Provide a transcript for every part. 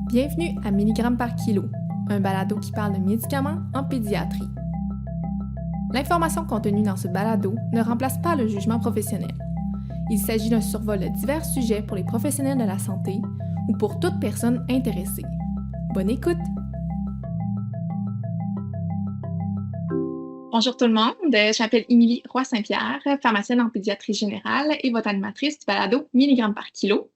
Bienvenue à Milligrammes par kilo, un balado qui parle de médicaments en pédiatrie. L'information contenue dans ce balado ne remplace pas le jugement professionnel. Il s'agit d'un survol de divers sujets pour les professionnels de la santé ou pour toute personne intéressée. Bonne écoute! Bonjour tout le monde, je m'appelle Émilie Roy-Saint-Pierre, pharmacienne en pédiatrie générale et votre animatrice du balado Milligrammes par kilo.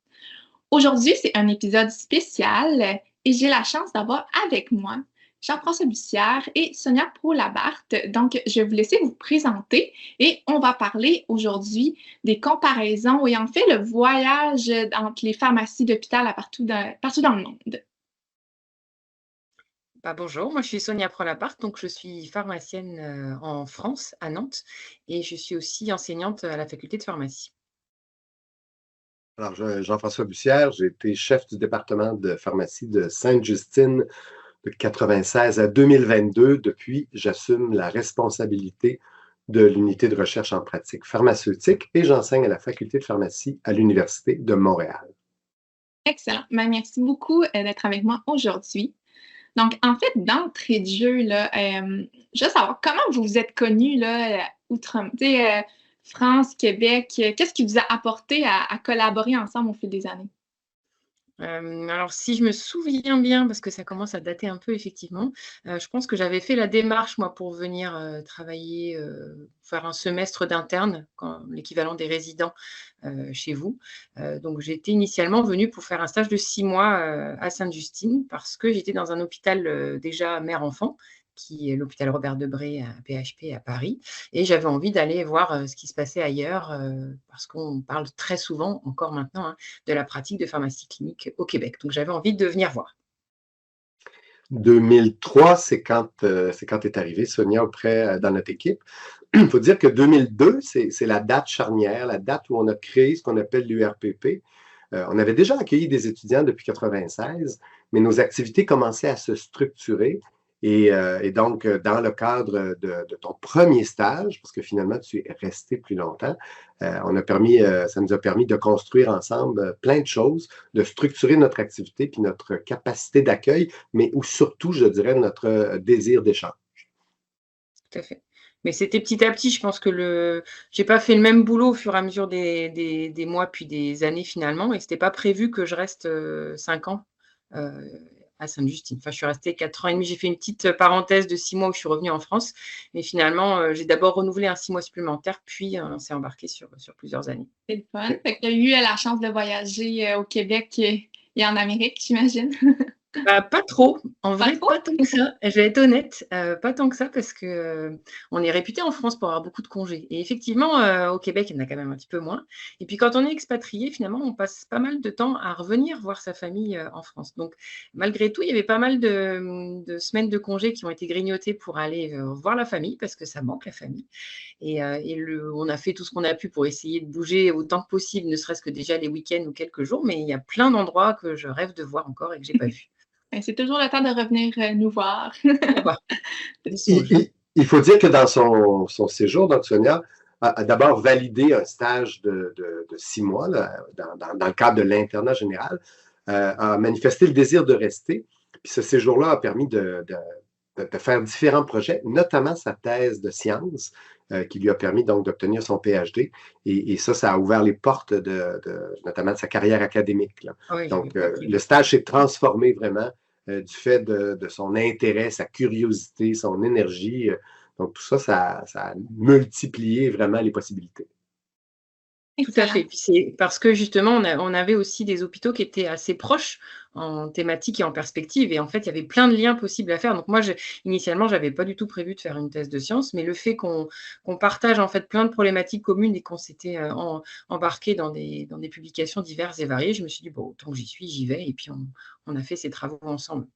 Aujourd'hui, c'est un épisode spécial et j'ai la chance d'avoir avec moi Jean-François Bussière et Sonia Pro-Labarthe. Donc, je vais vous laisser vous présenter et on va parler aujourd'hui des comparaisons et en fait le voyage entre les pharmacies d'hôpital partout dans le monde. Bonjour, moi je suis Sonia Pro-Labarthe, donc je suis pharmacienne en France, à Nantes, et je suis aussi enseignante à la faculté de pharmacie. Alors, Jean-François Bussière, j'ai été chef du département de pharmacie de Sainte-Justine de 1996 à 2022. Depuis, j'assume la responsabilité de l'unité de recherche en pratique pharmaceutique et j'enseigne à la faculté de pharmacie à l'Université de Montréal. Excellent. Merci beaucoup d'être avec moi aujourd'hui. Donc, en fait, d'entrée de jeu, là, je veux savoir comment vous vous êtes connus là, France, Québec, qu'est-ce qui vous a apporté à collaborer ensemble au fil des années? Alors si je me souviens bien, parce que ça commence à dater un peu effectivement, je pense que j'avais fait la démarche moi pour venir, travailler, faire un semestre d'interne, l'équivalent des résidents, chez vous. Donc j'étais initialement venue pour faire un stage de 6 mois, à Sainte-Justine parce que j'étais dans un hôpital, déjà mère-enfant, qui est l'hôpital Robert Debré à PHP à Paris, et j'avais envie d'aller voir, ce qui se passait ailleurs, parce qu'on parle très souvent, encore maintenant, hein, de la pratique de pharmacie clinique au Québec. Donc j'avais envie de venir voir. 2003, c'est quand est arrivée Sonia dans notre équipe. Il faut dire que 2002, c'est la date charnière, la date où on a créé ce qu'on appelle l'URPP. On avait déjà accueilli des étudiants depuis 1996, mais nos activités commençaient à se structurer. Et donc, dans le cadre de ton premier stage, parce que finalement, tu es resté plus longtemps, ça nous a permis de construire ensemble plein de choses, de structurer notre activité puis notre capacité d'accueil, mais où surtout, je dirais, notre désir d'échange. Tout à fait. Mais c'était petit à petit, je pense que j'ai pas fait le même boulot au fur et à mesure des mois puis des années finalement, et c'était pas prévu que je reste, 5 ans, heu, à Sainte-Justine. Enfin, je suis restée 4 ans et demi. J'ai fait une petite parenthèse de 6 mois où je suis revenue en France, mais finalement, j'ai d'abord renouvelé un 6 mois supplémentaire, puis, on s'est embarqué sur plusieurs années. C'est le fun. Fait que tu as eu la chance de voyager au Québec et en Amérique, j'imagine. Pas trop. En Pas vrai, trop? pas tant que ça. Je vais être honnête, pas tant que ça parce que, on est réputé en France pour avoir beaucoup de congés, et effectivement, au Québec, il y en a quand même un petit peu moins, et puis quand on est expatrié, finalement, on passe pas mal de temps à revenir voir sa famille, en France. Donc malgré tout, il y avait pas mal de semaines de congés qui ont été grignotées pour aller, voir la famille parce que ça manque la famille, on a fait tout ce qu'on a pu pour essayer de bouger autant que possible, ne serait-ce que déjà les week-ends ou quelques jours, mais il y a plein d'endroits que je rêve de voir encore et que j'ai pas vus. Ben, c'est toujours le temps de revenir nous voir. Au revoir. Des Il, songes. il- il faut dire que dans son séjour, donc Sonia a d'abord validé un stage de 6 mois là, dans le cadre de l'internat général, a manifesté le désir de rester. Puis ce séjour-là a permis de faire différents projets, notamment sa thèse de sciences, qui lui a permis donc d'obtenir son PhD. Et ça a ouvert les portes notamment de sa carrière académique, là. Ah oui, j'avais Donc, pas le prévu. stage s'est transformé vraiment du fait de son intérêt, sa curiosité, son énergie. Donc, tout ça, ça a multiplié vraiment les possibilités. Tout à fait. Excellent. Puis c'est parce que justement, on avait aussi des hôpitaux qui étaient assez proches en thématique et en perspective, et en fait, il y avait plein de liens possibles à faire. Donc moi, initialement, j'avais pas du tout prévu de faire une thèse de sciences, mais le fait qu'on partage en fait plein de problématiques communes et qu'on s'était, embarqués dans des publications diverses et variées, je me suis dit: «Bon, tant que j'y suis, j'y vais», et puis on a fait ces travaux ensemble.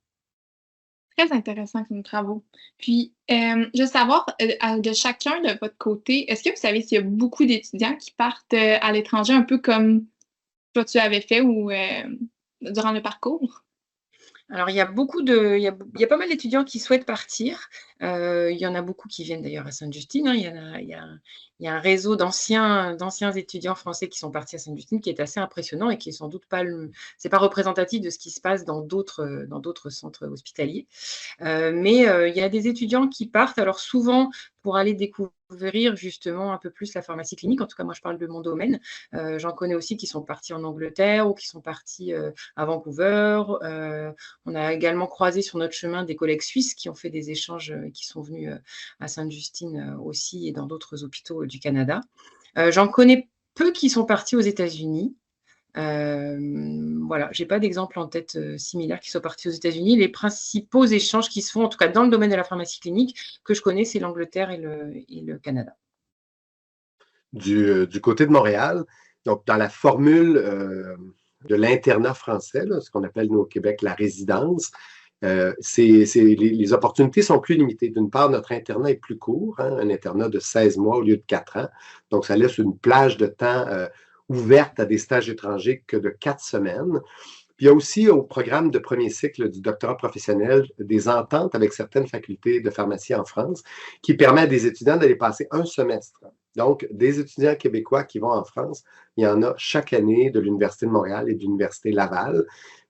Très intéressant comme travaux. Puis, je veux savoir, de chacun de votre côté, est-ce que vous savez s'il y a beaucoup d'étudiants qui partent, à l'étranger un peu comme toi tu avais fait ou, durant le parcours? Alors, il y a pas mal d'étudiants qui souhaitent partir. Il y en a beaucoup qui viennent d'ailleurs à Sainte-Justine, hein. Il y a un réseau d'anciens étudiants français qui sont partis à Sainte-Justine qui est assez impressionnant et qui est sans doute pas c'est pas représentatif de ce qui se passe dans d'autres centres hospitaliers. Mais il y a des étudiants qui partent, alors souvent pour aller découvrir justement un peu plus la pharmacie clinique. En tout cas, moi, je parle de mon domaine. J'en connais aussi qui sont partis en Angleterre ou qui sont partis à Vancouver. On a également croisé sur notre chemin des collègues suisses qui ont fait des échanges, qui sont venus à Sainte-Justine aussi et dans d'autres hôpitaux du Canada. J'en connais peu qui sont partis aux États-Unis. Voilà, j'ai pas d'exemple en tête similaire qui soit partis aux États-Unis. Les principaux échanges qui se font, en tout cas dans le domaine de la pharmacie clinique, que je connais, c'est l'Angleterre et le Canada. Du côté de Montréal, donc dans la formule de l'internat français, là, ce qu'on appelle nous au Québec la résidence, les opportunités sont plus limitées. D'une part, notre internat est plus court, hein, un internat de 16 mois au lieu de 4 ans. Donc, ça laisse une plage de temps ouverte à des stages étrangers que de 4 semaines. Puis il y a aussi au programme de premier cycle du doctorat professionnel des ententes avec certaines facultés de pharmacie en France qui permet à des étudiants d'aller passer un semestre. Donc, des étudiants québécois qui vont en France, il y en a chaque année de l'Université de Montréal et de l'Université Laval,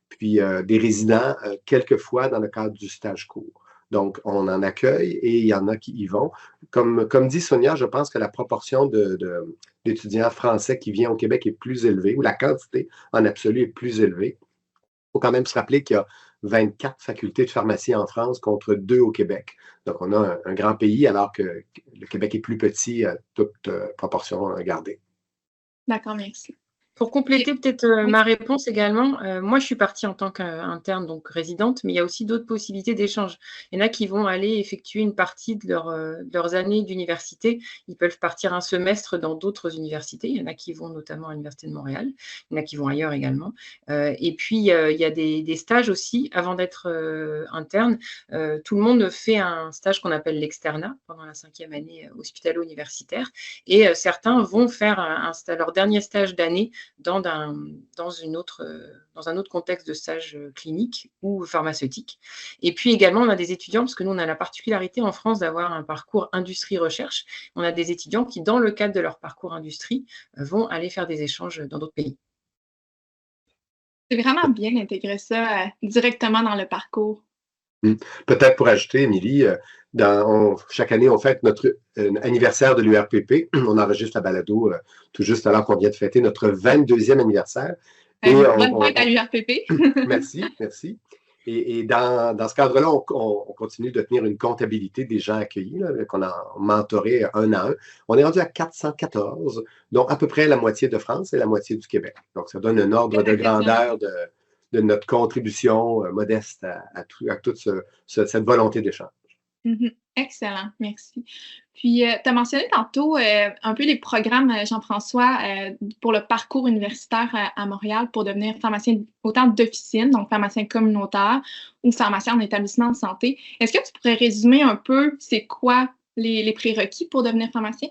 puis des résidents quelquefois dans le cadre du stage court. Donc, on en accueille et il y en a qui y vont. Comme dit Sonia, je pense que la proportion d'étudiants français qui viennent au Québec est plus élevée, ou la quantité en absolu est plus élevée. Il faut quand même se rappeler qu'il y a 24 facultés de pharmacie en France contre 2 au Québec. Donc, on a un grand pays alors que le Québec est plus petit, toute proportion gardée. D'accord, merci. Pour compléter peut-être ma réponse également, moi je suis partie en tant qu'interne, donc résidente, mais il y a aussi d'autres possibilités d'échange. Il y en a qui vont aller effectuer une partie de leurs années d'université. Ils peuvent partir un semestre dans d'autres universités. Il y en a qui vont notamment à l'Université de Montréal. Il y en a qui vont ailleurs également. Et puis, il y a des stages aussi. Avant d'être interne, tout le monde fait un stage qu'on appelle l'externat pendant la 5e année hospitalo-universitaire. Et certains vont faire leur dernier stage d'année dans un autre contexte de stage clinique ou pharmaceutique. Et puis également, on a des étudiants, parce que nous, on a la particularité en France d'avoir un parcours industrie-recherche. On a des étudiants qui, dans le cadre de leur parcours industrie, vont aller faire des échanges dans d'autres pays. C'est vraiment bien d'intégrer ça directement dans le parcours. Peut-être pour ajouter, Émilie, chaque année, on fête notre anniversaire de l'URPP. On enregistre la balado tout juste alors qu'on vient de fêter notre 22e anniversaire. Bonne fête à l'URPP. Merci, merci. Et dans ce cadre-là, on continue de tenir une comptabilité des gens accueillis, là, qu'on a mentoré un à un. On est rendu à 414, dont à peu près la moitié de France et la moitié du Québec. Donc, ça donne un ordre de grandeur de notre contribution modeste à toute cette volonté d'échange. Excellent, merci. Puis, tu as mentionné tantôt un peu les programmes, Jean-François, pour le parcours universitaire à Montréal pour devenir pharmacien autant d'officine, donc pharmacien communautaire ou pharmacien en établissement de santé. Est-ce que tu pourrais résumer un peu c'est quoi les prérequis pour devenir pharmacien?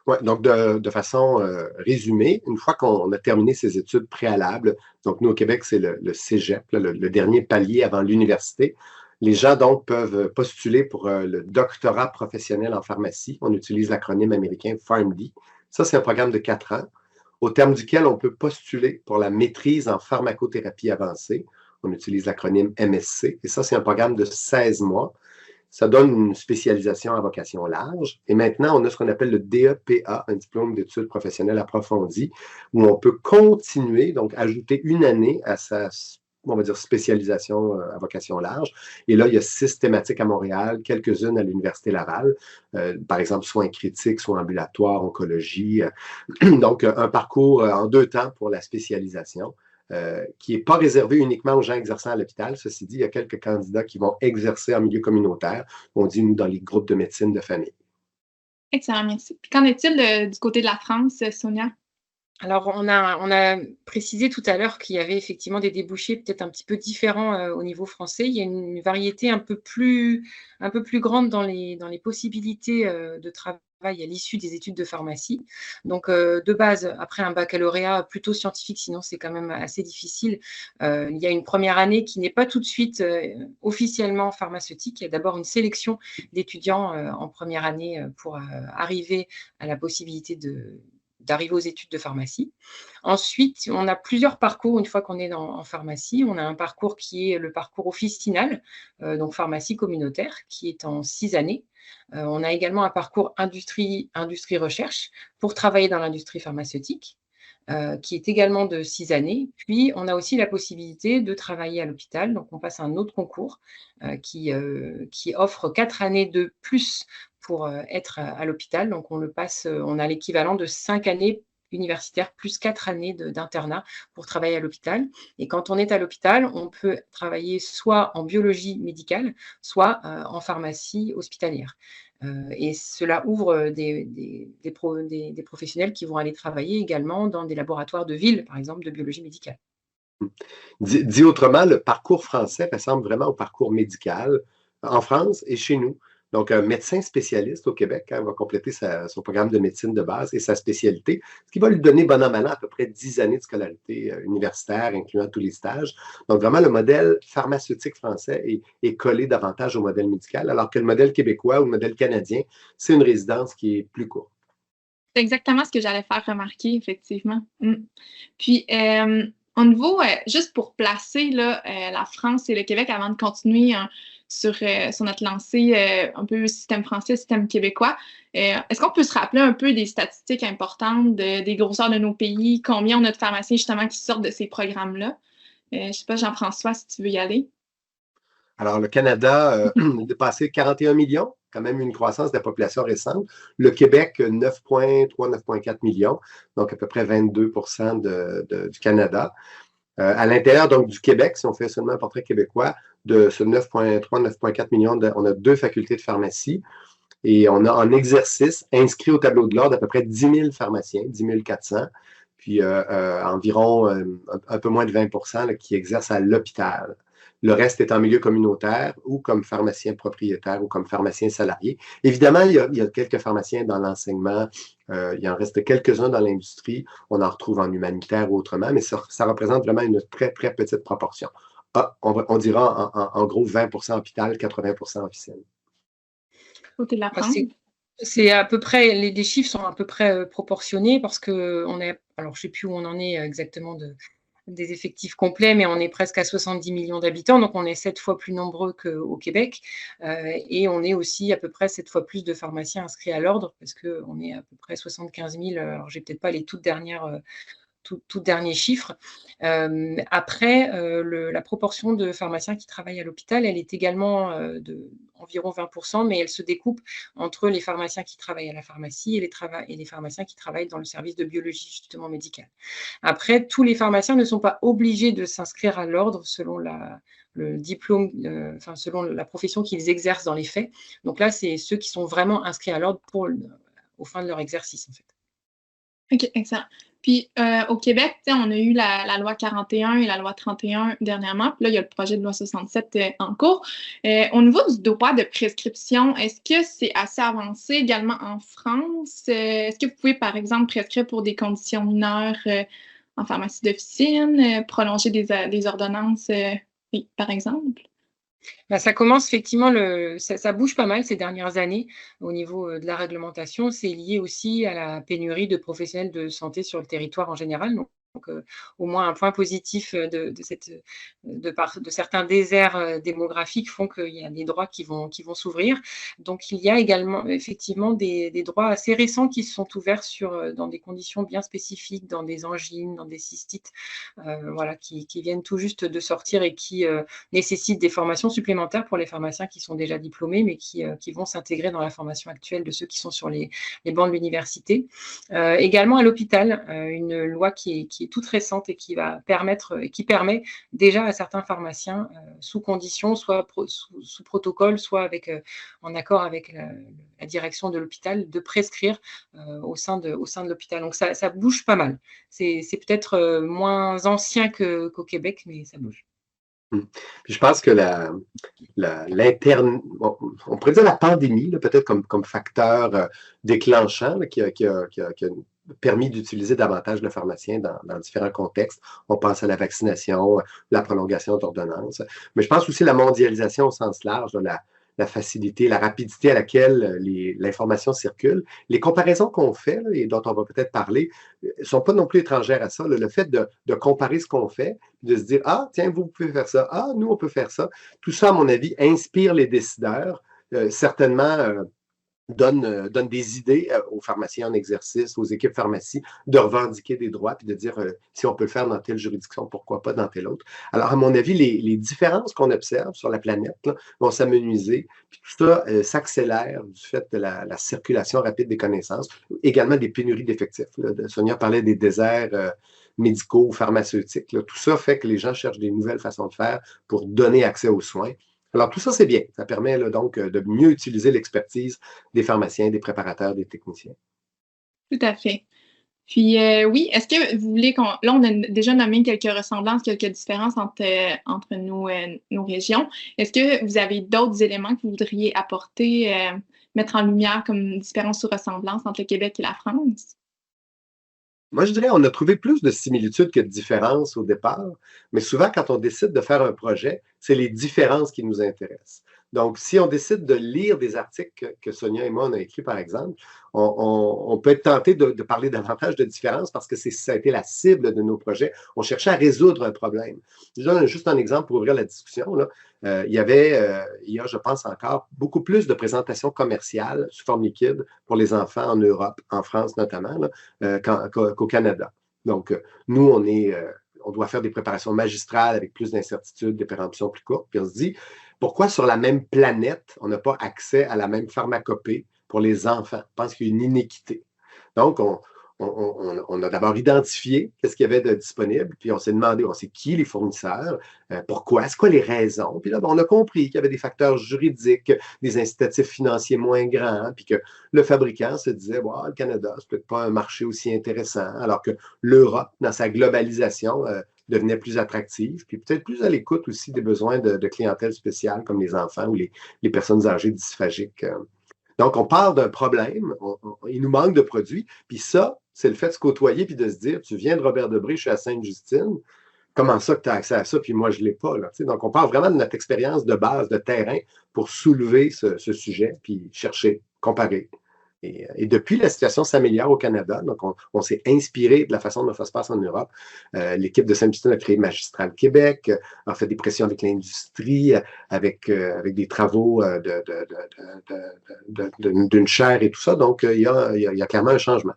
Oui, donc de façon résumée, une fois qu'on a terminé ses études préalables, donc nous au Québec, c'est le cégep, le dernier palier avant l'université, les gens donc peuvent postuler pour le doctorat professionnel en pharmacie. On utilise l'acronyme américain PharmD. Ça, c'est un programme de 4 ans, au terme duquel on peut postuler pour la maîtrise en pharmacothérapie avancée. On utilise l'acronyme MSC. Et ça, c'est un programme de 16 mois. Ça donne une spécialisation à vocation large. Et maintenant, on a ce qu'on appelle le DEPA, un diplôme d'études professionnelles approfondies, où on peut continuer, donc ajouter une année à sa, on va dire, spécialisation à vocation large. Et là, il y a 6 thématiques à Montréal, quelques-unes à l'Université Laval, par exemple, soins critiques, soins ambulatoires, oncologie. Donc, un parcours en 2 temps pour la spécialisation. Qui n'est pas réservé uniquement aux gens exerçant à l'hôpital. Ceci dit, il y a quelques candidats qui vont exercer en milieu communautaire. On dit, nous, dans les groupes de médecine de famille. Excellent, merci. Puis qu'en est-il du côté de la France, Sonia? Alors, on a précisé tout à l'heure qu'il y avait effectivement des débouchés peut-être un petit peu différents au niveau français. Il y a une variété un peu plus grande dans les possibilités de travail à l'issue des études de pharmacie. Donc, de base, après un baccalauréat plutôt scientifique, sinon c'est quand même assez difficile, il y a une première année qui n'est pas tout de suite officiellement pharmaceutique. Il y a d'abord une sélection d'étudiants en première année pour arriver à la possibilité d'arriver aux études de pharmacie. Ensuite, on a plusieurs parcours une fois qu'on est en pharmacie. On a un parcours qui est le parcours officinal, donc pharmacie communautaire, qui est en 6 années. On a également un parcours industrie-recherche pour travailler dans l'industrie pharmaceutique, qui est également de 6 années. Puis, on a aussi la possibilité de travailler à l'hôpital. Donc, on passe un autre concours qui offre 4 années de plus pour être à l'hôpital. Donc, on a l'équivalent de 5 années universitaires plus 4 années d'internat pour travailler à l'hôpital. Et quand on est à l'hôpital, on peut travailler soit en biologie médicale, soit en pharmacie hospitalière. Et cela ouvre des professionnels qui vont aller travailler également dans des laboratoires de ville, par exemple, de biologie médicale. Dit autrement, le parcours français ressemble vraiment au parcours médical en France et chez nous. Donc, un médecin spécialiste au Québec va compléter son programme de médecine de base et sa spécialité, ce qui va lui donner bon an mal an à peu près 10 années de scolarité universitaire, incluant tous les stages. Donc, vraiment, le modèle pharmaceutique français est collé davantage au modèle médical, alors que le modèle québécois ou le modèle canadien, c'est une résidence qui est plus courte. C'est exactement ce que j'allais faire remarquer, effectivement. Puis, au niveau, juste pour placer là, la France et le Québec avant de continuer sur notre lancée un peu système français, système québécois, est-ce qu'on peut se rappeler un peu des statistiques importantes des grosseurs de nos pays, combien on a de pharmaciens justement qui sortent de ces programmes-là? Je ne sais pas, Jean-François, si tu veux y aller. Alors, le Canada a dépassé 41 millions, quand même une croissance de la population récente. Le Québec, 9,3, 9,4 millions, donc à peu près 22 du Canada. À l'intérieur donc du Québec, si on fait seulement un portrait québécois, de ce 9,3, 9,4 millions, on a 2 facultés de pharmacie et on a en exercice inscrit au tableau de l'ordre à peu près 10 000 pharmaciens, 10 400, puis environ un peu moins de 20 là, qui exercent à l'hôpital. Le reste est en milieu communautaire ou comme pharmacien propriétaire ou comme pharmacien salarié. Évidemment, il y a quelques pharmaciens dans l'enseignement, il en reste quelques-uns dans l'industrie, on en retrouve en humanitaire ou autrement, mais ça représente vraiment une très, très petite proportion. On dira en gros 20 hôpital, 80 officine. Côté de la France. C'est à peu près, les chiffres sont à peu près proportionnés parce que alors je ne sais plus où on en est exactement des effectifs complets, mais on est presque à 70 millions d'habitants, donc on est 7 fois plus nombreux qu'au Québec, et on est aussi à peu près 7 fois plus de pharmaciens inscrits à l'ordre, parce qu'on est à peu près 75 000, alors j'ai peut-être pas les toutes dernières tout dernier chiffre. Après, la proportion de pharmaciens qui travaillent à l'hôpital, elle est également d'environ 20%, mais elle se découpe entre les pharmaciens qui travaillent à la pharmacie et les pharmaciens qui travaillent dans le service de biologie justement médicale. Après, tous les pharmaciens ne sont pas obligés de s'inscrire à l'ordre selon le diplôme, selon la profession qu'ils exercent dans les faits. Donc là, c'est ceux qui sont vraiment inscrits à l'ordre au fin de leur exercice, en fait. OK, excellent. Puis au Québec, on a eu la loi 41 et la loi 31 dernièrement. Puis là, il y a le projet de loi 67 en cours. Au niveau du droit de prescription, est-ce que c'est assez avancé également en France? Est-ce que vous pouvez, par exemple, prescrire pour des conditions mineures en pharmacie d'officine, prolonger des ordonnances, par exemple? Ça commence effectivement, ça bouge pas mal ces dernières années au niveau de la réglementation. C'est lié aussi à la pénurie de professionnels de santé sur le territoire en général. Donc, au moins un point positif de certains déserts démographiques font qu'il y a des droits qui vont s'ouvrir. Donc, il y a également effectivement des droits assez récents qui se sont ouverts dans des conditions bien spécifiques, dans des angines, dans des cystites, qui viennent tout juste de sortir et qui nécessitent des formations supplémentaires pour les pharmaciens qui sont déjà diplômés, mais qui vont s'intégrer dans la formation actuelle de ceux qui sont sur les bancs de l'université. Également à l'hôpital, une loi qui est toute récente et qui permet déjà à certains pharmaciens, sous condition, soit sous protocole, soit en accord avec la direction de l'hôpital, de prescrire au sein de l'hôpital. Donc ça bouge pas mal. C'est peut-être moins ancien qu'au Québec, mais ça bouge. Puis je pense que on pourrait dire la pandémie, là, peut-être comme facteur déclenchant là, qui a permis d'utiliser davantage le pharmacien dans différents contextes. On pense à la vaccination, la prolongation d'ordonnances. Mais je pense aussi à la mondialisation au sens large, là, la facilité, la rapidité à laquelle l'information circule. Les comparaisons qu'on fait là, et dont on va peut-être parler ne sont pas non plus étrangères à ça. Là. Le fait de comparer ce qu'on fait, de se dire, ah, tiens, vous pouvez faire ça, ah, nous, on peut faire ça. Tout ça, à mon avis, inspire les décideurs, certainement donne des idées aux pharmaciens en exercice, aux équipes pharmacie, de revendiquer des droits, puis de dire si on peut le faire dans telle juridiction, pourquoi pas dans telle autre. Alors, à mon avis, les différences qu'on observe sur la planète là, vont s'amenuiser, puis tout ça s'accélère du fait de la circulation rapide des connaissances, également des pénuries d'effectifs. Sonia parlait des déserts médicaux, pharmaceutiques. Là. Tout ça fait que les gens cherchent des nouvelles façons de faire pour donner accès aux soins. Alors, tout ça, c'est bien. Ça permet là, donc de mieux utiliser l'expertise des pharmaciens, des préparateurs, des techniciens. Tout à fait. Puis, oui, est-ce que vous voulez qu'on... Là, on a déjà nommé quelques ressemblances, quelques différences entre nos régions. Est-ce que vous avez d'autres éléments que vous voudriez apporter, mettre en lumière comme différences ou ressemblances entre le Québec et la France? Moi, je dirais on a trouvé plus de similitudes que de différences au départ, mais souvent, quand on décide de faire un projet, c'est les différences qui nous intéressent. Donc, si on décide de lire des articles que Sonia et moi, on a écrits, par exemple, on peut être tenté de parler davantage de différences parce que ça a été la cible de nos projets. On cherchait à résoudre un problème. Je donne juste un exemple pour ouvrir la discussion. Là. Il y a, je pense encore, beaucoup plus de présentations commerciales sous forme liquide pour les enfants en Europe, en France notamment, là, qu'au Canada. Donc, nous, on doit faire des préparations magistrales avec plus d'incertitudes, des péremptions plus courtes. Puis on se dit, pourquoi sur la même planète, on n'a pas accès à la même pharmacopée pour les enfants? Je pense qu'il y a une inéquité. Donc, on a d'abord identifié qu'est-ce qu'il y avait de disponible, puis on s'est demandé, on sait qui les fournisseurs, pourquoi, c'est quoi les raisons. Puis là, on a compris qu'il y avait des facteurs juridiques, des incitatifs financiers moins grands, puis que le fabricant se disait, wow, le Canada, c'est peut-être pas un marché aussi intéressant, alors que l'Europe, dans sa globalisation, devenait plus attractive, puis peut-être plus à l'écoute aussi des besoins de clientèle spéciale, comme les enfants ou les personnes âgées dysphagiques. Donc, on parle d'un problème, il nous manque de produits, puis ça, c'est le fait de se côtoyer puis de se dire, tu viens de Robert Debré, je suis à Sainte-Justine, comment ça que tu as accès à ça, puis moi, je ne l'ai pas. Là, donc, on parle vraiment de notre expérience de base, de terrain, pour soulever ce sujet, puis chercher, comparer. Et depuis, la situation s'améliore au Canada. Donc, on s'est inspiré de la façon dont ça se passe en Europe. L'équipe de Sainte-Justine a créé Magistral Québec, a fait des pressions avec l'industrie, avec des travaux d'une chaire et tout ça. Donc, il y a clairement un changement.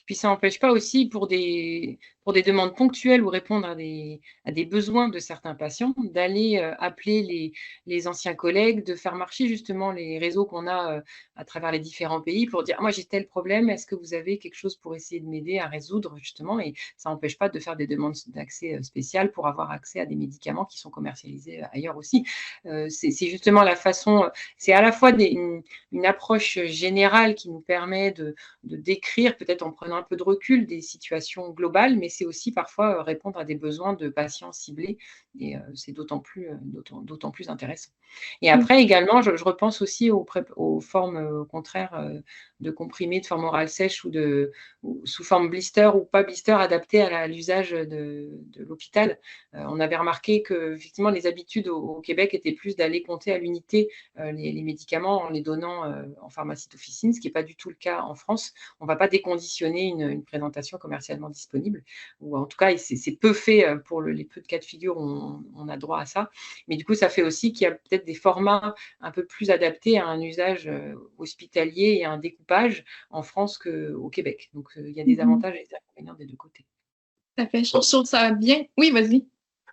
Puis ça n'empêche pas aussi pour des demandes ponctuelles ou répondre à des besoins de certains patients, d'aller appeler les anciens collègues, de faire marcher justement les réseaux qu'on a à travers les différents pays pour dire, moi j'ai tel problème, est-ce que vous avez quelque chose pour essayer de m'aider à résoudre justement? Et ça n'empêche pas de faire des demandes d'accès spéciales pour avoir accès à des médicaments qui sont commercialisés ailleurs aussi. C'est justement la façon, c'est à la fois une approche générale qui nous permet de décrire, peut-être en prenant un peu de recul, des situations globales, mais c'est aussi parfois répondre à des besoins de patients ciblés, et c'est d'autant plus intéressant. Et après également, je repense aussi aux formes au contraire de comprimés de forme orale sèche ou sous forme blister ou pas blister adaptés à l'usage de l'hôpital. On avait remarqué que effectivement les habitudes au Québec étaient plus d'aller compter à l'unité les médicaments en les donnant en pharmacie d'officine, ce qui n'est pas du tout le cas en France. On ne va pas déconditionner une présentation commercialement disponible, ou en tout cas c'est peu fait pour les peu de cas de figure où on a droit à ça. Mais du coup, ça fait aussi qu'il y a peut-être des formats un peu plus adaptés à un usage hospitalier et à un découpage en France qu'au Québec. Donc, il y a des avantages et des inconvénients des deux côtés. Tout à fait. Je trouve ça bien. Oui, vas-y.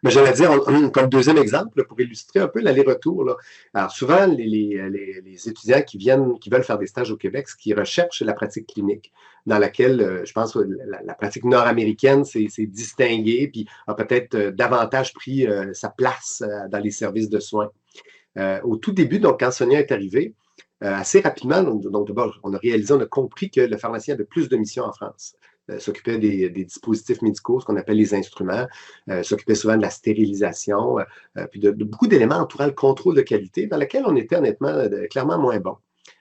Mais j'allais dire, comme deuxième exemple, pour illustrer un peu l'aller-retour. Là. Alors, souvent, les étudiants qui veulent faire des stages au Québec, ce qu'ils recherchent, c'est la pratique clinique, dans laquelle, je pense, la pratique nord-américaine s'est distinguée, puis a peut-être davantage pris sa place dans les services de soins. Au tout début, donc, quand Sonia est arrivée, assez rapidement, donc d'abord, on a compris que le pharmacien avait plus de missions en France. s'occupait des dispositifs médicaux, ce qu'on appelle les instruments, s'occupait souvent de la stérilisation, puis de beaucoup d'éléments entourant le contrôle de qualité, dans lequel on était honnêtement clairement moins bon.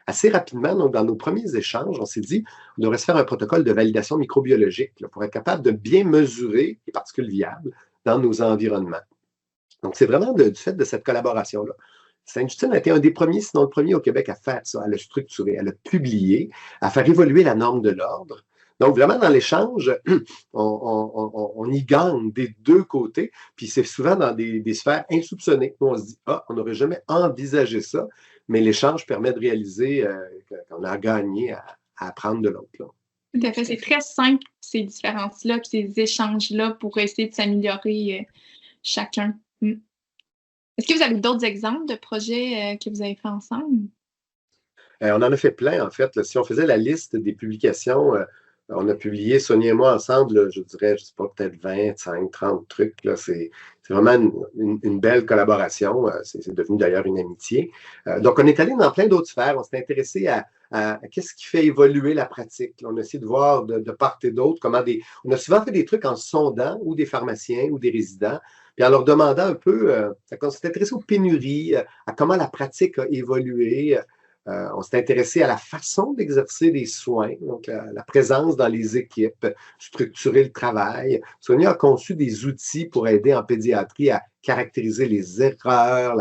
Assez rapidement, donc, dans nos premiers échanges, on s'est dit on devrait se faire un protocole de validation microbiologique là, pour être capable de bien mesurer les particules viables dans nos environnements. Donc, c'est vraiment du fait de cette collaboration-là. Sainte-Justine a été un des premiers, sinon le premier au Québec à faire ça, à le structurer, à le publier, à faire évoluer la norme de l'ordre. Donc, vraiment, dans l'échange, on y gagne des deux côtés, puis c'est souvent dans des sphères insoupçonnées où on se dit « Ah, on n'aurait jamais envisagé ça », mais l'échange permet de réaliser qu'on a gagné à apprendre de l'autre. Tout à fait. C'est très simple, ces différences-là, puis ces échanges-là pour essayer de s'améliorer chacun. Est-ce que vous avez d'autres exemples de projets que vous avez fait ensemble? On en a fait plein, en fait. Là. Si on faisait la liste des publications, on a publié, Sonia et moi, ensemble, là, je dirais, je ne sais pas, peut-être 25, 30 trucs. Là. C'est vraiment une belle collaboration. C'est devenu d'ailleurs une amitié. Donc, on est allé dans plein d'autres sphères. On s'est intéressé à qu'est-ce qui fait évoluer la pratique. Là. On a essayé de voir de part et d'autre comment on a souvent fait des trucs en sondant ou des pharmaciens ou des résidents, puis en leur demandant un peu, on s'est intéressé aux pénuries, à comment la pratique a évolué. On s'est intéressé à la façon d'exercer des soins, donc la présence dans les équipes, structurer le travail. Sonia a conçu des outils pour aider en pédiatrie à caractériser les erreurs.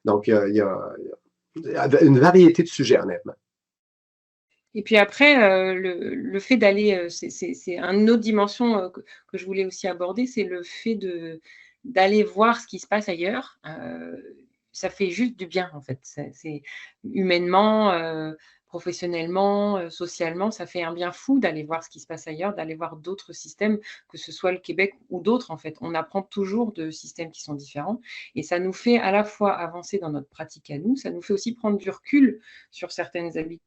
Donc, il y a une variété de sujets, honnêtement. Et puis après, le fait d'aller, c'est une autre dimension que je voulais aussi aborder, c'est le fait d'aller voir ce qui se passe ailleurs. Ça fait juste du bien, en fait. C'est humainement, professionnellement, socialement, ça fait un bien fou d'aller voir ce qui se passe ailleurs, d'aller voir d'autres systèmes, que ce soit le Québec ou d'autres, en fait. On apprend toujours de systèmes qui sont différents et ça nous fait à la fois avancer dans notre pratique à nous, ça nous fait aussi prendre du recul sur certaines habitudes,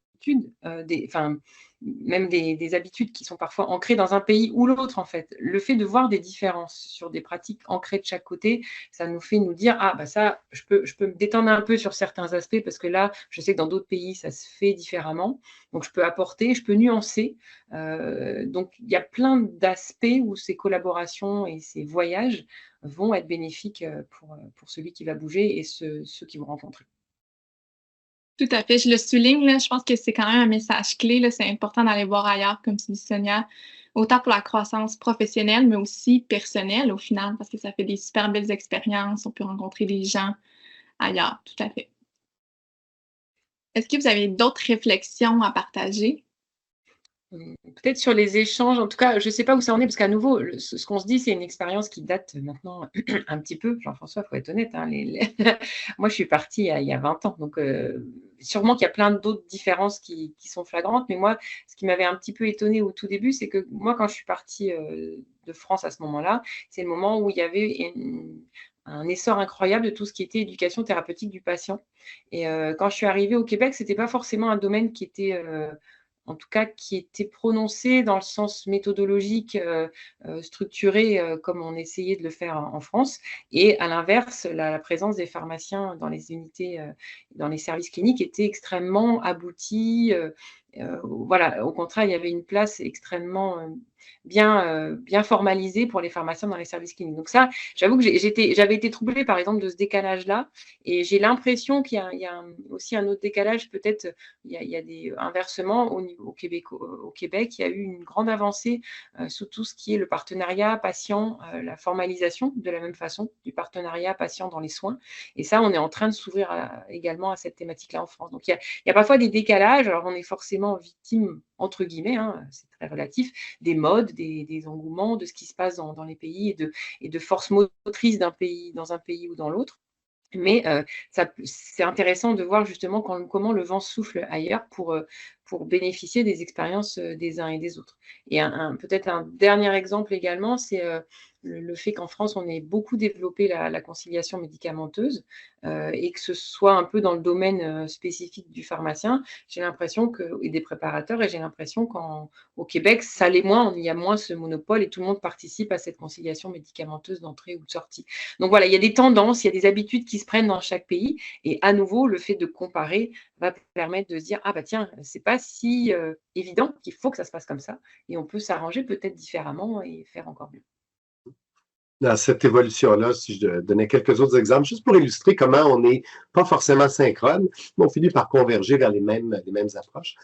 même des habitudes qui sont parfois ancrées dans un pays ou l'autre, en fait. Le fait de voir des différences sur des pratiques ancrées de chaque côté, ça nous fait nous dire « Ah, bah ça, je peux me détendre un peu sur certains aspects parce que là, je sais que dans d'autres pays, ça se fait différemment. Donc, je peux apporter, je peux nuancer. » Donc, il y a plein d'aspects où ces collaborations et ces voyages vont être bénéfiques pour celui qui va bouger et ceux qui vont rencontrer. Tout à fait. Je le souligne, là, je pense que c'est quand même un message clé. Là, c'est important d'aller voir ailleurs, comme tu dis, Sonia, autant pour la croissance professionnelle, mais aussi personnelle au final, parce que ça fait des super belles expériences. On peut rencontrer des gens ailleurs. Tout à fait. Est-ce que vous avez d'autres réflexions à partager? Peut-être sur les échanges, en tout cas, je ne sais pas où ça en est, parce qu'à nouveau, ce qu'on se dit, c'est une expérience qui date maintenant un petit peu. Jean-François, il faut être honnête. Hein, moi, je suis partie il y a 20 ans, donc sûrement qu'il y a plein d'autres différences qui sont flagrantes. Mais moi, ce qui m'avait un petit peu étonnée au tout début, c'est que moi, quand je suis partie de France à ce moment-là, c'est le moment où il y avait un essor incroyable de tout ce qui était éducation thérapeutique du patient. Et quand je suis arrivée au Québec, ce n'était pas forcément un domaine qui était en tout cas qui était prononcé dans le sens méthodologique, structuré, comme on essayait de le faire en France. Et à l'inverse, la présence des pharmaciens dans les unités, dans les services cliniques était extrêmement aboutie. Voilà, au contraire, il y avait une place extrêmement bien formalisée pour les pharmaciens dans les services cliniques. Donc ça, j'avoue que j'avais été troublée, par exemple, de ce décalage-là. Et j'ai l'impression qu'il y a aussi un autre décalage, peut-être, il y a des inversement au Québec, il y a eu une grande avancée sur tout ce qui est le partenariat patient, la formalisation de la même façon du partenariat patient dans les soins. Et ça, on est en train de s'ouvrir également à cette thématique-là en France. Donc, il y a parfois des décalages. Alors, on est forcément victime, entre guillemets, hein, c'est très relatif, des modes, des engouements, de ce qui se passe dans les pays et de force motrice dans un pays ou dans l'autre. Mais c'est intéressant de voir justement comment le vent souffle ailleurs pour bénéficier des expériences des uns et des autres. Et peut-être un dernier exemple également, c'est le fait qu'en France, on ait beaucoup développé la conciliation médicamenteuse et que ce soit un peu dans le domaine spécifique du pharmacien, j'ai l'impression et des préparateurs, et j'ai l'impression qu'au Québec, ça l'est moins, il y a moins ce monopole et tout le monde participe à cette conciliation médicamenteuse d'entrée ou de sortie. Donc voilà, il y a des tendances, il y a des habitudes qui se prennent dans chaque pays, et à nouveau, le fait de comparer va permettre de se dire, ah bah tiens, c'est pas si évident qu'il faut que ça se passe comme ça, et on peut s'arranger peut-être différemment et faire encore mieux. Dans cette évolution-là, si je donnais quelques autres exemples, juste pour illustrer comment on n'est pas forcément synchrone, mais on finit par converger vers les mêmes approches.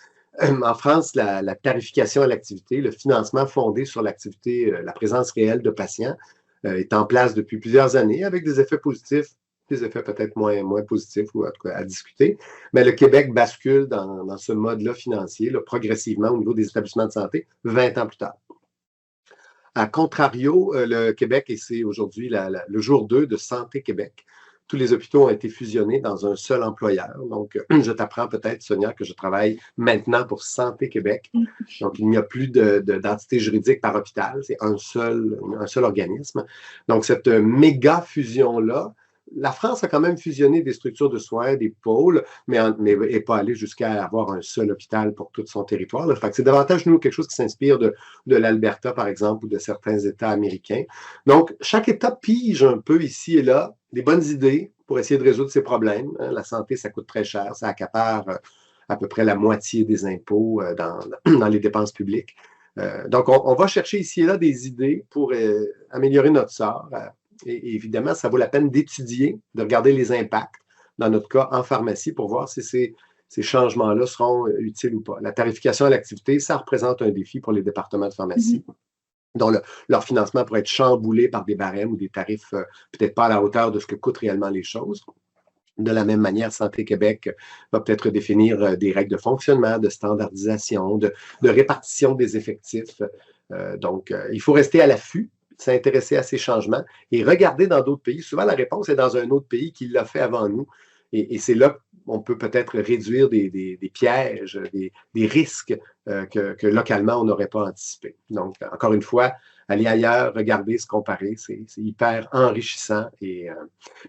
En France, la tarification à l'activité, le financement fondé sur l'activité, la présence réelle de patients, est en place depuis plusieurs années avec des effets positifs, des effets peut-être moins positifs ou en tout cas à discuter. Mais le Québec bascule dans ce mode-là financier là, progressivement au niveau des établissements de santé 20 ans plus tard. À contrario, le Québec, et c'est aujourd'hui le jour 2 de Santé Québec, tous les hôpitaux ont été fusionnés dans un seul employeur. Donc, je t'apprends peut-être, Sonia, que je travaille maintenant pour Santé Québec. Donc, il n'y a plus d'entité juridique par hôpital, c'est un seul organisme. Donc, cette méga fusion-là, la France a quand même fusionné des structures de soins, des pôles, mais n'est pas allée jusqu'à avoir un seul hôpital pour tout son territoire. Là. Fait que c'est davantage, nous, quelque chose qui s'inspire de l'Alberta, par exemple, ou de certains États américains. Donc, chaque État pige un peu ici et là des bonnes idées pour essayer de résoudre ces problèmes. Hein. La santé, ça coûte très cher, ça accapare à peu près la moitié des impôts dans les dépenses publiques. Donc, on va chercher ici et là des idées pour améliorer notre sort. Et évidemment, ça vaut la peine d'étudier, de regarder les impacts, dans notre cas, en pharmacie, pour voir si ces changements-là seront utiles ou pas. La tarification à l'activité, ça représente un défi pour les départements de pharmacie, dont leur financement pourrait être chamboulé par des barèmes ou des tarifs peut-être pas à la hauteur de ce que coûtent réellement les choses. De la même manière, Santé Québec va peut-être définir des règles de fonctionnement, de standardisation, de répartition des effectifs. Donc, il faut rester à l'affût, s'intéresser à ces changements et regarder dans d'autres pays. Souvent, la réponse est dans un autre pays qui l'a fait avant nous. Et c'est là qu'on peut peut-être réduire des pièges, des risques que localement, on n'aurait pas anticipés. Donc, encore une fois, aller ailleurs, regarder, se comparer, c'est hyper enrichissant. Et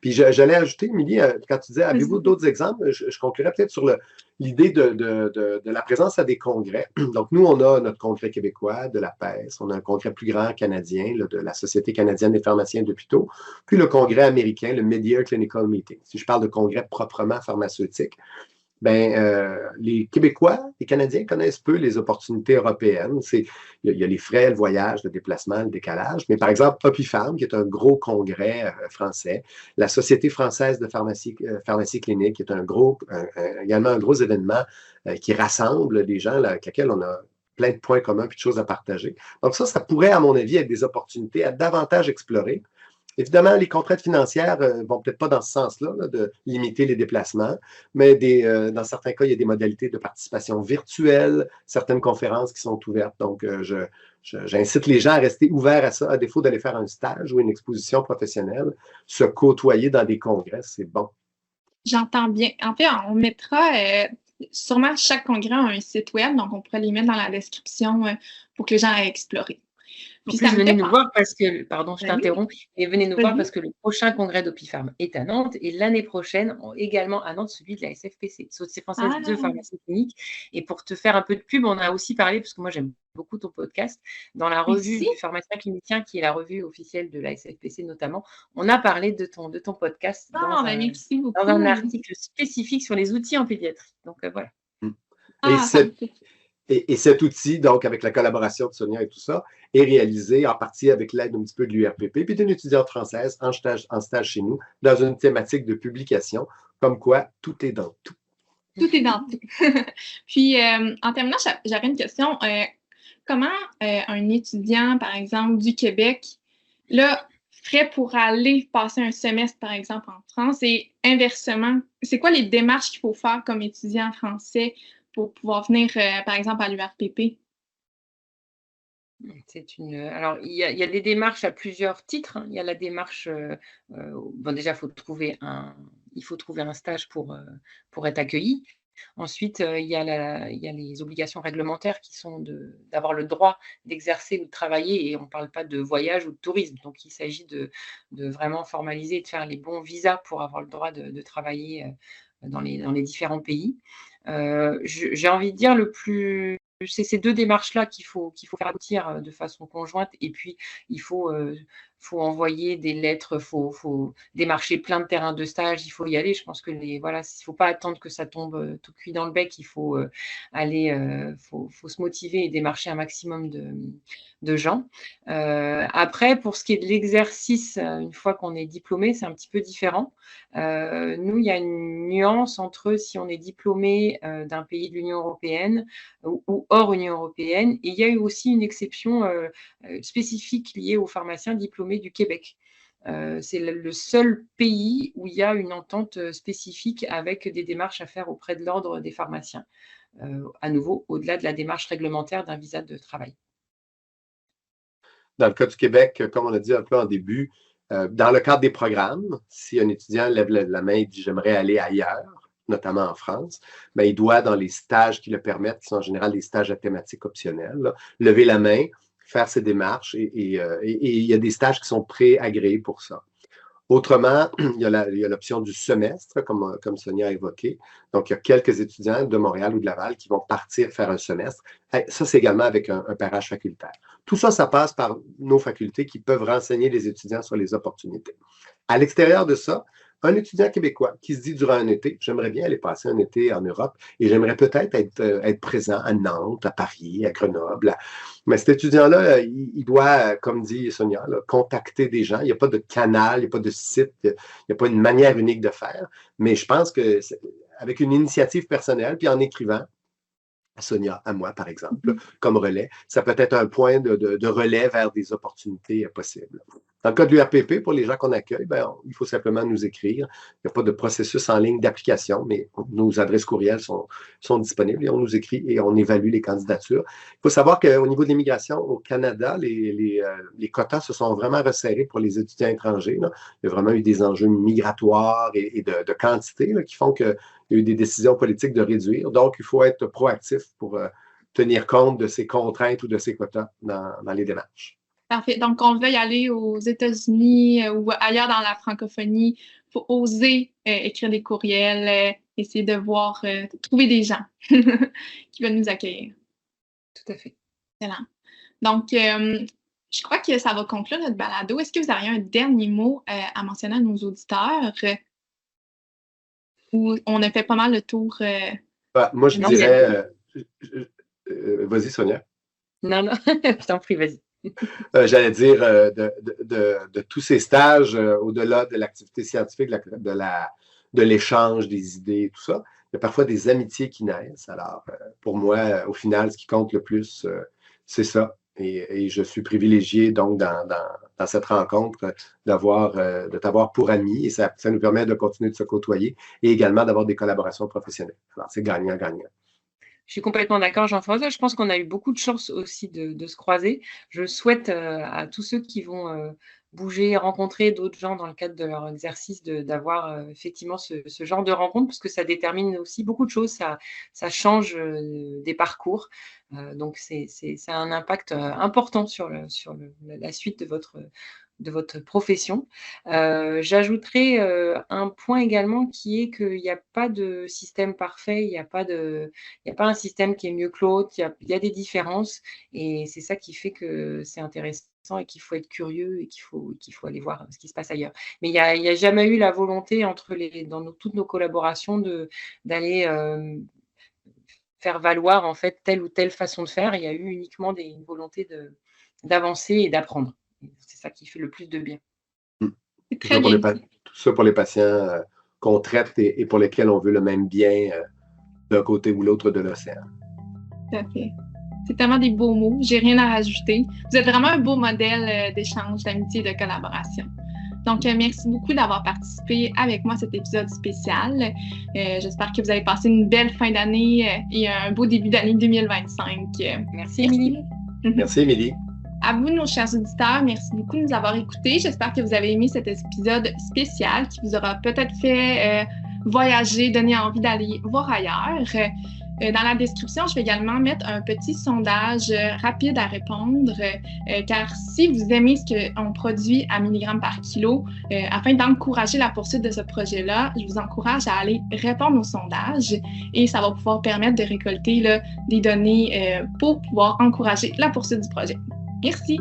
puis, j'allais ajouter, Émilie, quand tu disais, avez-vous d'autres exemples? Je conclurais peut-être sur l'idée de la présence à des congrès. Donc, nous, on a notre congrès québécois de la PES, on a un congrès plus grand canadien là, de la Société canadienne des pharmaciens d'hôpitaux, puis le congrès américain, le Mid-Year Clinical Meeting. Si je parle de congrès proprement pharmaceutique, les Québécois, les Canadiens connaissent peu les opportunités européennes. Il y a les frais, le voyage, le déplacement, le décalage. Mais par exemple, Opipharm, qui est un gros congrès français, la Société française de pharmacie clinique, qui est également un gros événement qui rassemble des gens avec lesquels on a plein de points communs et de choses à partager. Donc ça pourrait, à mon avis, être des opportunités à davantage explorer. Évidemment, les contraintes financières vont peut-être pas dans ce sens-là, là, de limiter les déplacements, mais dans certains cas, il y a des modalités de participation virtuelle, certaines conférences qui sont ouvertes. Donc, j'incite les gens à rester ouverts à ça, à défaut d'aller faire un stage ou une exposition professionnelle, se côtoyer dans des congrès, c'est bon. J'entends bien. En fait, on mettra sûrement chaque congrès a un site web, donc on pourrait les mettre dans la description pour que les gens aient exploré. En plus, venez nous voir parce que, pardon, je t'interromps, et venez nous voir parce que le prochain congrès d'Opipharm est à Nantes et l'année prochaine, également à Nantes, celui de la SFPC, Société française de pharmacie clinique. Et pour te faire un peu de pub, on a aussi parlé, parce que moi j'aime beaucoup ton podcast, dans la revue du pharmacien clinicien, qui est la revue officielle de la SFPC notamment, on a parlé de ton podcast dans un article spécifique sur les outils en pédiatrie. Donc voilà. Et cet outil, donc, avec la collaboration de Sonia et tout ça, est réalisé en partie avec l'aide un petit peu de l'URPP puis d'une étudiante française en stage chez nous, dans une thématique de publication, comme quoi tout est dans tout. Tout est dans tout. Puis, en terminant, j'avais une question. Comment un étudiant, par exemple, du Québec, là, ferait pour aller passer un semestre, par exemple, en France, et inversement, c'est quoi les démarches qu'il faut faire comme étudiant français pour pouvoir venir, par exemple, à l'URPP? Alors, il y a des démarches à plusieurs titres. Il y a la démarche, déjà, il faut trouver un stage pour être accueilli. Ensuite, il y a les obligations réglementaires qui sont d'avoir le droit d'exercer ou de travailler, et on ne parle pas de voyage ou de tourisme. Donc, il s'agit de vraiment formaliser et de faire les bons visas pour avoir le droit de travailler dans les différents pays. J'ai envie de dire c'est ces deux démarches-là qu'il faut faire aboutir de façon conjointe, et puis il faut envoyer des lettres, faut démarcher plein de terrains de stage, il faut y aller. Je pense que il ne faut pas attendre que ça tombe tout cuit dans le bec, il faut faut se motiver et démarcher un maximum de gens. Après, pour ce qui est de l'exercice, une fois qu'on est diplômé, c'est un petit peu différent. Nous, il y a une nuance entre si on est diplômé d'un pays de l'Union européenne ou hors Union européenne, et il y a eu aussi une exception spécifique liée aux pharmaciens diplômés du Québec. C'est le seul pays où il y a une entente spécifique avec des démarches à faire auprès de l'ordre des pharmaciens, à nouveau, au-delà de la démarche réglementaire d'un visa de travail. Dans le cas du Québec, comme on a dit un peu en début, dans le cadre des programmes, si un étudiant lève la main et dit « j'aimerais aller ailleurs », notamment en France, il doit, dans les stages qui le permettent, qui sont en général des stages à thématique optionnelle, lever la main, faire ses démarches, et il y a des stages qui sont pré-agréés pour ça. Autrement, il y a l'option du semestre, comme Sonia a évoqué. Donc, il y a quelques étudiants de Montréal ou de Laval qui vont partir faire un semestre. Ça, c'est également avec un parage facultaire. Tout ça, ça passe par nos facultés qui peuvent renseigner les étudiants sur les opportunités. À l'extérieur de ça, un étudiant québécois qui se dit durant un été, j'aimerais bien aller passer un été en Europe et j'aimerais peut-être être présent à Nantes, à Paris, à Grenoble. Mais cet étudiant-là, il doit, comme dit Sonia, contacter des gens. Il n'y a pas de canal, il n'y a pas de site, il n'y a pas une manière unique de faire. Mais je pense qu'avec une initiative personnelle, puis en écrivant, à Sonia, à moi, par exemple, comme relais, ça peut être un point de relais vers des opportunités possibles. Dans le cas de l'URPP, pour les gens qu'on accueille, il faut simplement nous écrire. Il n'y a pas de processus en ligne d'application, mais nos adresses courriels sont disponibles et on nous écrit et on évalue les candidatures. Il faut savoir qu'au niveau de l'immigration au Canada, les quotas se sont vraiment resserrés pour les étudiants étrangers. Là. Il y a vraiment eu des enjeux migratoires et de quantité qui font qu'il y a eu des décisions politiques de réduire. Donc, il faut être proactif pour tenir compte de ces contraintes ou de ces quotas dans les démarches. Parfait. Donc, on veut y aller aux États-Unis ou ailleurs dans la francophonie, il faut oser écrire des courriels, essayer de voir, trouver des gens qui veulent nous accueillir. Tout à fait. Excellent. Donc, je crois que ça va conclure notre balado. Est-ce que vous auriez un dernier mot à mentionner à nos auditeurs? Ou on a fait pas mal le tour? Moi, je dirais... vas-y, Sonia. Non, je t'en prie, vas-y. J'allais dire de tous ces stages, au-delà de l'activité scientifique, de l'échange des idées, tout ça, il y a parfois des amitiés qui naissent. Alors, pour moi, au final, ce qui compte le plus, c'est ça. Et je suis privilégié, donc, dans cette rencontre, de t'avoir pour ami, et ça nous permet de continuer de se côtoyer et également d'avoir des collaborations professionnelles. Alors, c'est gagnant-gagnant. Je suis complètement d'accord, Jean-François. Je pense qu'on a eu beaucoup de chance aussi de se croiser. Je souhaite à tous ceux qui vont bouger, rencontrer d'autres gens dans le cadre de leur exercice, d'avoir effectivement ce genre de rencontre, parce que ça détermine aussi beaucoup de choses, ça change des parcours. Donc, c'est un impact important sur la suite de votre profession. J'ajouterai un point également qui est qu'il n'y a pas de système parfait, il n'y a pas un système qui est mieux que l'autre, il y a des différences, et c'est ça qui fait que c'est intéressant et qu'il faut être curieux et qu'il faut aller voir ce qui se passe ailleurs. Mais il n'y a jamais eu la volonté dans toutes nos collaborations d'aller faire valoir en fait telle ou telle façon de faire. Il y a eu uniquement une volonté d'avancer et d'apprendre. C'est ça qui fait le plus de bien. Tout ça pour les patients qu'on traite et pour lesquels on veut le même bien d'un côté ou l'autre de l'océan. Tout à fait. C'est tellement des beaux mots. J'ai rien à rajouter. Vous êtes vraiment un beau modèle d'échange, d'amitié et de collaboration. Donc, merci beaucoup d'avoir participé avec moi à cet épisode spécial. J'espère que vous avez passé une belle fin d'année et un beau début d'année 2025. Merci, Émilie. Merci, Émilie. À vous, nos chers auditeurs, merci beaucoup de nous avoir écoutés. J'espère que vous avez aimé cet épisode spécial qui vous aura peut-être fait voyager, donner envie d'aller voir ailleurs. Dans la description, je vais également mettre un petit sondage rapide à répondre, car si vous aimez ce qu'on produit à milligrammes par kilo, afin d'encourager la poursuite de ce projet-là, je vous encourage à aller répondre au sondage et ça va pouvoir permettre de récolter là, des données pour pouvoir encourager la poursuite du projet. Merci!